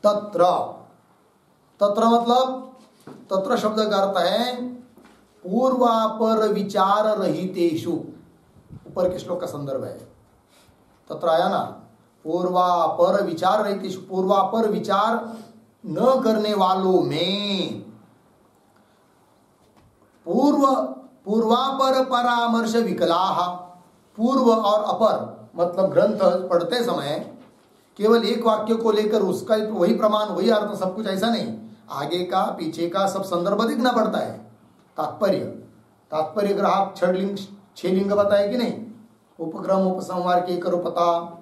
तत्र, तत्र मतलब, तत्र शब्द का अर्थ है पूर्वापर विचार रहितेषु, ऊपर के श्लोक का संदर्भ है, तत्र आया ना, पूर्वापर विचार रहितेषु, पूर्वापर विचार न करने वालों में, पूर्वापर परामर्श विकलाः, पूर्व और अपर मतलब ग्रंथ पढ़ते समय केवल एक वाक्य को लेकर उसका वही प्रमाण वही अर्थ सब कुछ, ऐसा नहीं, आगे का पीछे का सब संदर्भ देखना पड़ता है। तात्पर्य ग्राहक 6 लिंग बताए कि नहीं, उपक्रम उपसंहार के करूपता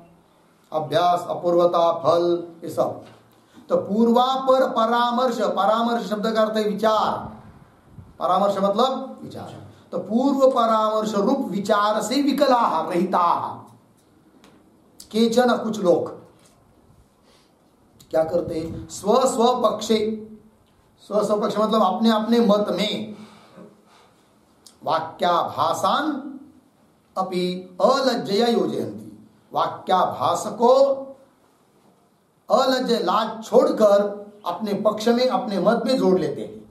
अभ्यास अपूर्वता फल ये सब। तो पूर्वापर परामर्श, परामर्श शब्द का अर्थ है विचार, परामर्श मतलब विचार, तो पूर्व परामर्श रूप विचार से विकलाः रहिता केचन, कुछ लोग क्या करते हैं, स्व स्वपक्षे, स्व स्वपक्ष मतलब अपने अपने मत में, वाक्याभासान् अपि अलज्जया योजयन्ति, वाक्याभास को अलज्ज लाज छोड़कर अपने पक्ष में अपने मत में जोड़ लेते हैं,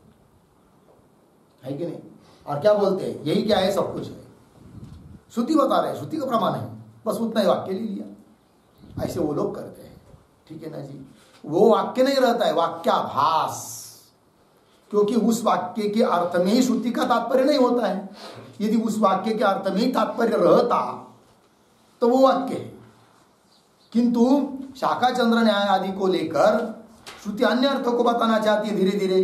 है कि नहीं। और क्या बोलते हैं, यही क्या है, सब कुछ है, श्रुति बता रहे हैं, श्रुति का प्रमाण है, बस उतना ही वाक्य ले लिया, ऐसे वो लोग करते हैं, ठीक है ना जी। वो वाक्य नहीं रहता है, वाक्याभास, क्योंकि उस वाक्य के अर्थ में ही श्रुति का तात्पर्य नहीं होता है। यदि उस वाक्य के अर्थ में ही तात्पर्य रहता तो वो वाक्य है, किंतु शाखा चंद्र न्याय आदि को लेकर श्रुति अन्य अर्थों को बताना चाहती है धीरे धीरे,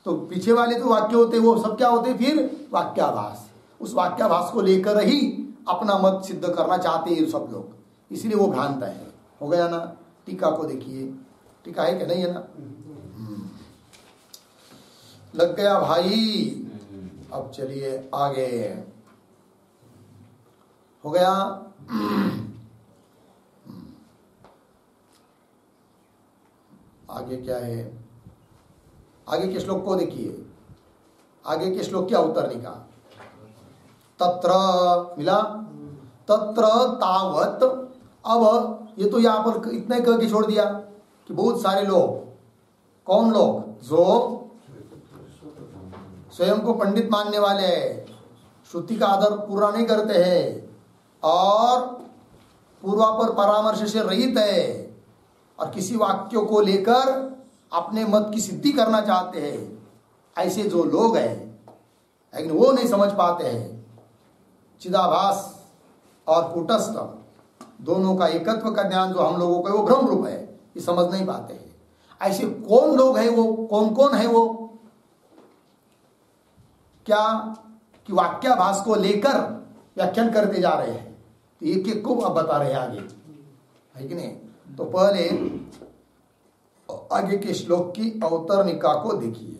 तो पीछे वाले तो वाक्य होते वो सब क्या होते, फिर वाक्याभास, उस वाक्याभास को लेकर ही अपना मत सिद्ध करना चाहते हैं सब लोग, इसलिए वो भ्रांत है। हो गया ना। टीका को देखिए, टीका है क्या, नहीं है ना, लग गया भाई। अब चलिए आगे, हो गया। आगे क्या है, आगे के श्लोक को देखिए, आगे के श्लोक क्या उत्तर निका, तत्र मिला, तत्र तावत। अब ये तो यहां पर इतना ही कह के छोड़ दिया कि बहुत सारे लोग, कौन लोग, जो स्वयं को पंडित मानने वाले हैं, श्रुति का आदर पूरा नहीं करते हैं और पूर्वापर परामर्श से रहित है, और किसी वाक्य को लेकर अपने मत की सिद्धि करना चाहते हैं, ऐसे जो लोग हैं लेकिन वो नहीं समझ पाते हैं चिदाभास और कूटस्थ दोनों का एकत्व का ज्ञान जो हम लोगों का वो भ्रम रूप है, ये समझ नहीं पाते हैं। ऐसे कौन लोग हैं वो, कौन कौन है वो, क्या कि वाक्याभास को लेकर व्याख्यान करते जा रहे हैं, तो एक एक को अब बता रहे हैं आगे, है कि नहीं। तो पहले आगे के श्लोक की अवतरणिका को देखिए।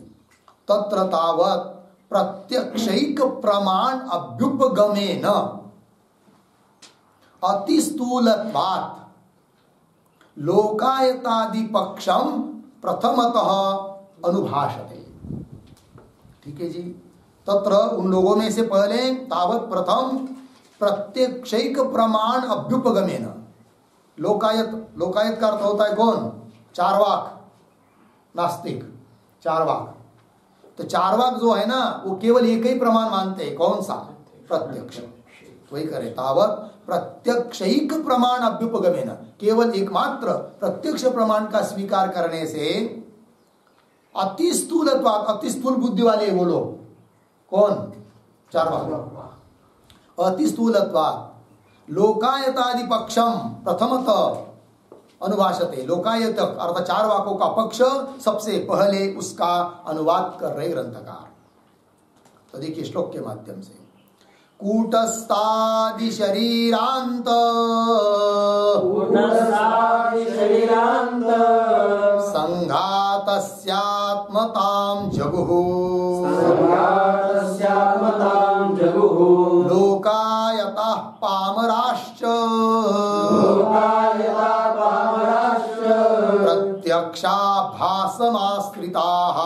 तत्र तावत् प्रत्यक्षैक प्रमाण अभ्युपगमेन अतिस्थूलत्वात् लोकायतादि पक्षम प्रथमतः अनुभाषते। ठीक है जी। तत्र उन लोगों में से पहले तावत् प्रथम प्रत्यक्षैक प्रमाण अभ्युपगमेन, लोकायत, लोकायत का अर्थ होता है कौन, चारवाक, नास्तिक चारवाक। तो चारवाक जो है ना वो केवल एक ही प्रमाण मानते हैं, कौन सा, प्रत्यक्ष। वही करे तावत् प्रत्यक्षैक प्रमाण अभ्युपगमेन, केवल एकमात्र प्रत्यक्ष प्रमाण का स्वीकार करने से अति स्थूलत्वात्, अति स्थूल बुद्धि वाले वो लोग, कौन, चारवाक। अति स्थूलत्वात् लोकायतादि पक्षम प्रथमतः अनुभाषते, लोकायत अर्थात चार वाकों का पक्ष सबसे पहले उसका अनुवाद कर रहे ग्रंथकार। तो देखिए श्लोक के माध्यम से, कूटस्थादि शरीरांत संघातस्यात्मतां जगुः लोकायतः पामराश्च प्रत्यक्षाभासमाश्रिताः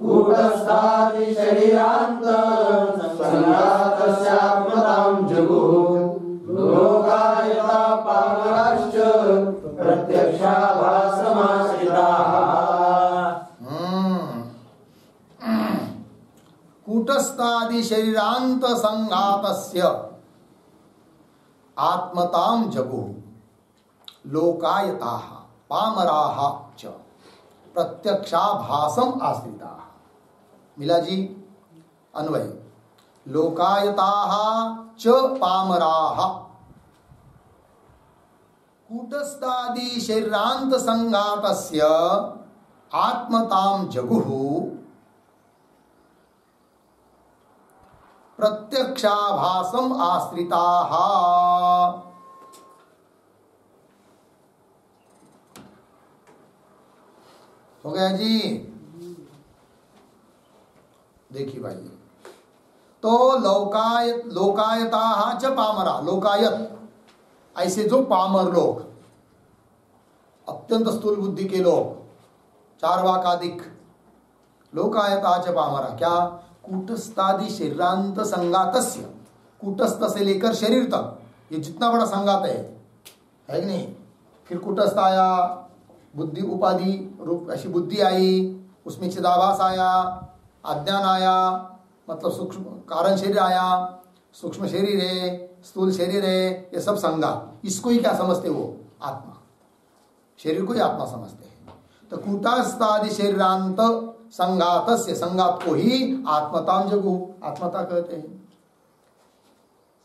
कूटस्थादि शरीरांत संघातस्यात्मतां जगुः लोकायतः पामराश्च प्रत्यक्षाभासमाश्रिताः। कूटस्थादि शरीरांत संघातस्य आत्मतां जगुः लोकायताः पामराः च प्रत्यक्षाभासम आश्रिताः। मिला जी अन्वय, लोकायताः च पामराः कूटस्थादि शरीरांत संघातस्य आत्मतां जगुः प्रत्यक्षाभासम आश्रिताः। हो गया जी। देखिए भाई, तो लोकायताः च पामरा, लोकायत ऐसे जो पामर लोग, अत्यंत स्थूल बुद्धि के लोग, चारवाकादिक, लोकायताः च पामरा, क्या, कूटस्थादि शरीरांत संघातस्य, कूटस्थ से लेकर शरीर तक ये जितना बड़ा संघात है कि नहीं। फिर कूटस्थ आया, बुद्धि उपाधि रूप ऐसी बुद्धि आई, उसमें चिदाभास आया, अज्ञान आया, मतलब सूक्ष्म कारण शरीर आया, सूक्ष्म शरीर है, स्थूल शरीर है, ये सब संघात, इसको ही क्या समझते वो, आत्मा, शरीर को ही आत्मा समझते हैं। तो कूटस्थादि शरीरांत संघातस्य, संघात को ही आत्मतां जगु, आत्मता कहते हैं।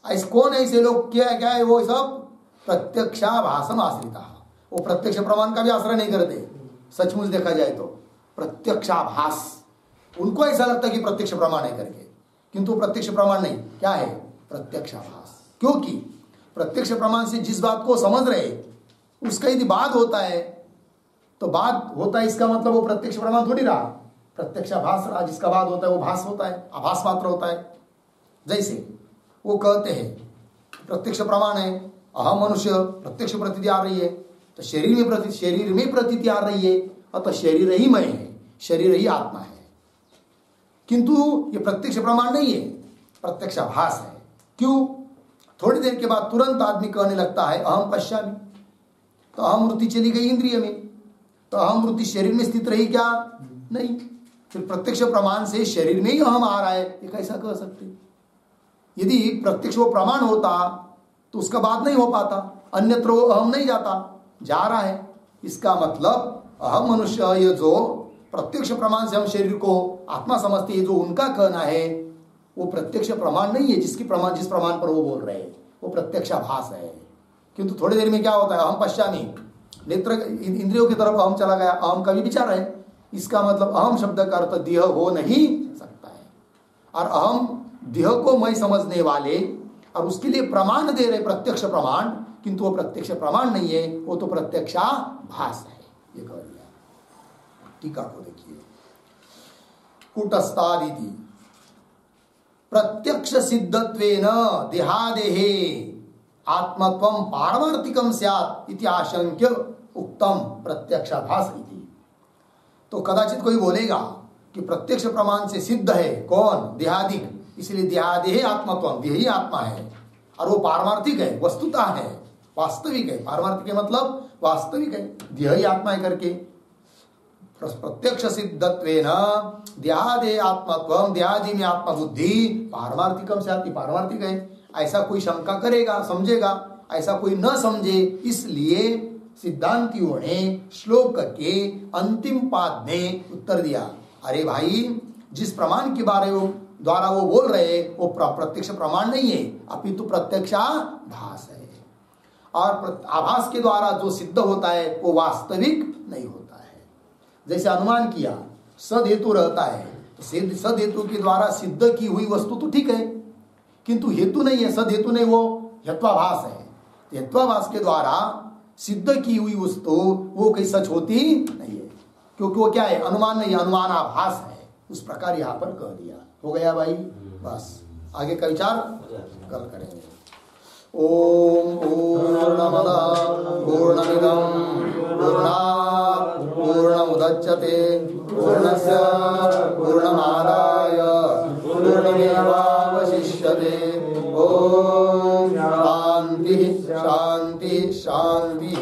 ऐसे कौन ऐसे लोग, क्या है वो सब, प्रत्यक्षाभासम आश्रिता, वो प्रत्यक्ष प्रमाण का भी आश्रय नहीं करते। सचमुच देखा जाए तो प्रत्यक्षाभास, उनको ऐसा लगता है कि प्रत्यक्ष प्रमाण है करके, किंतु प्रत्यक्ष प्रमाण नहीं, क्या है, प्रत्यक्षाभास। क्योंकि प्रत्यक्ष प्रमाण से जिस बात को समझ रहे उसका यदि बाद होता है तो बाद होता है, इसका मतलब वो प्रत्यक्ष प्रमाण थोड़ी रहा, प्रत्यक्षाभास रहा, जिसका बाद होता है वो भास होता है, आभास मात्र होता है। जैसे वो कहते हैं प्रत्यक्ष प्रमाण है, अहम मनुष्य, प्रत्यक्ष प्रतीति आ रही है, तो शरीर में प्रतीति आ रही है, अतः शरीर ही मैं है, शरीर ही आत्मा है। किंतु ये प्रत्यक्ष प्रमाण नहीं है, प्रत्यक्षाभास है। क्यों, थोड़ी देर के बाद तुरंत आदमी कहने लगता है अहम पश्यामि, तो अहम वृत्ति चली गई इंद्रिय में, तो अहम वृत्ति शरीर में स्थित रही क्या, नहीं। फिर प्रत्यक्ष प्रमाण से शरीर में ही अहम आ रहा है, ये कैसा कह सकते। यदि प्रत्यक्ष वो प्रमाण होता तो उसका बात नहीं हो पाता, अन्यत्र वो अहम नहीं जाता, जा रहा है। इसका मतलब अहम मनुष्य, ये जो प्रत्यक्ष प्रमाण से हम शरीर को आत्मा समझते हैं, जो उनका कहना है वो प्रत्यक्ष प्रमाण नहीं है। जिस प्रमाण पर वो बोल रहे हैं वो प्रत्यक्षाभास है। किंतु थोड़ी देर में क्या होता है, अहम पश्चामी, नेत्र इंद्रियों की तरफ अहम चला गया, अहम का भी विचार है। इसका मतलब अहम शब्द का अर्थ देह हो नहीं सकता है। और अहम देह को मैं समझने वाले और उसके लिए प्रमाण दे रहे, प्रत्यक्ष प्रमाण, किंतु वो प्रत्यक्ष प्रमाण नहीं है, वो तो प्रत्यक्षाभास है। ये कह दिया। टीका को देखिए, कूटस्थादिति प्रत्यक्ष सिद्धत्वेन देहादेहे आत्मत्वं पारमार्थिकं स्यात् इति आशंक्य उक्तम प्रत्यक्षाभास इति। तो कदाचित कोई बोलेगा कि प्रत्यक्ष प्रमाण से सिद्ध है कौन, देहादिक, इसलिए देहादेहे आत्मत्वं, देह ही आत्मा है और वो पारमार्थिक है, वस्तुता है, वास्तविक है। पारमार्थिक मतलब वास्तविक है, देह ही आत्मा है करके। प्रत्यक्ष सिद्धत्वेन देहादे आत्मत्वं, देहादि में आत्मा बुद्धि पारमार्थिकम से आती, पारमार्थिक है। ऐसा कोई शंका करेगा, समझेगा, ऐसा कोई न समझे, इसलिए सिद्धांतियों ने श्लोक के अंतिम पाद में उत्तर दिया, अरे भाई जिस प्रमाण के बारे द्वारा वो बोल रहे वो प्रत्यक्ष प्रमाण नहीं है, अपितु प्रत्यक्षाभास है। और आभास के द्वारा जो सिद्ध होता है वो वास्तविक नहीं होता है। जैसे अनुमान किया सद हेतु रहता है, तो सद हेतु के द्वारा सिद्ध की हुई वस्तु तो ठीक है, किंतु हेतु नहीं है, सद हेतु नहीं, वो हेत्वाभास है। हेत्वाभास के द्वारा सिद्ध की हुई वस्तु वो कहीं सच होती नहीं है, क्योंकि वो क्या है, अनुमान नहीं, अनुमान आभास है। उस प्रकार यहाँ पर कह दिया। हो गया भाई, बस आगे का विचार कल करेंगे। ओम पूर्णमदः पूर्णमिदं पूर्णात् पूर्णमुदच्यते पूर्णस्य पूर्णमादाय पूर्णमेवावशिष्यते। ओम शांति शांति शांति।